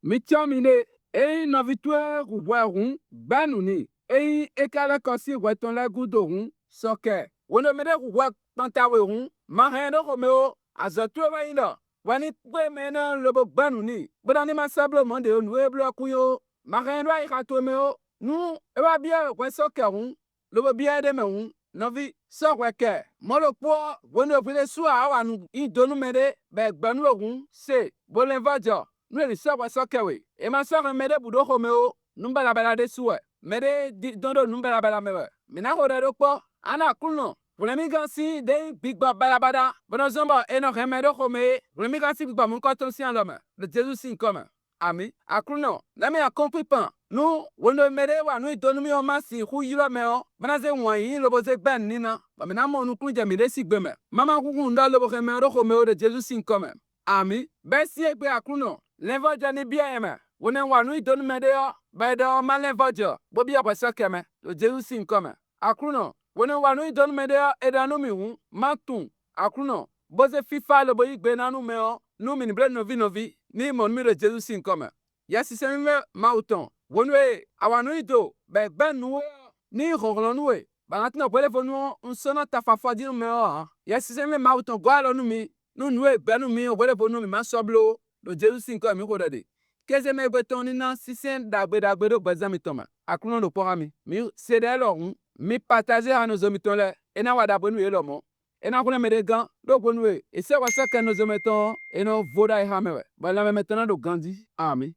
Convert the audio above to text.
Michomine, ei novitue ruwerun, banuni, ei ekala kosi weton la gudorun, soke. Wono mede ruwek tantawerun, mahendo romeo, azatue waino. Wani kwe mena lobo banuni, budani masablo monde o nueblo kuyo, mahendo ai katomeo, nu ewa bia wesokerun, lobo bia de meun, novi soweke, molo po, wono pile sua awanu, idonu mede, be gbanu orun, se, bolen vajo. Nwere sawa sokewe. Ema sore mede budo homeo. Numbala bala de suwe. Mede dondo numbala bala mewe. Mina hore dokpo. Ana kuno. Vremi gansi de bigba balabada. Bono zomba eno remedo home. Vremi gansi bigba mun koton si alome. Le Jésus sin comme. Ami. Akuno. Nami a compris pan. Nu wono mede wa nu donu mi o masi hu yiro meo. Bana ze wanyi lobo ze ben nina. Ba mina mo nu kunje mi de sigbeme. Mama kukunda lobo remedo homeo de Jésus sin comme. Ami. Besi egbe akuno. L'invodio ni bien eme. Wonen wanu idonu medeo. Bedo ma l'invodio. Bobi apweso keme. Le Jésus sin comme. Akuno. Wonen wanu idonu medeo. Edanu mi hu. Matun. Akuno. Boze fifa lo boyi gbe nanu meo. Nu minibre novi. Ni mon mi le Jésus sin comme. Yasi semime mauton. Wonwe. Awanu ido. Be ben nuwe. Ni ronglon nuwe. Banatino pwele vonu. Unsona tafafwa dinu meo. Yasi semime mauton. Gwa lo nu mi. Nu nuwe benu mi. Wele vonu mi masoblo. Le Jésus sin comme mi kodade. Keze me beton nina sisen dagbe do bazami toma. Akuno no porami. Mi sede lorun. Mi partager à nos omiton le. Ena wada bonu elomo. Ena kuna medegan. Do bonu e. E se wasa ke nos omiton. Eno voda e hamewe. Bala me metona do gandi. Ami.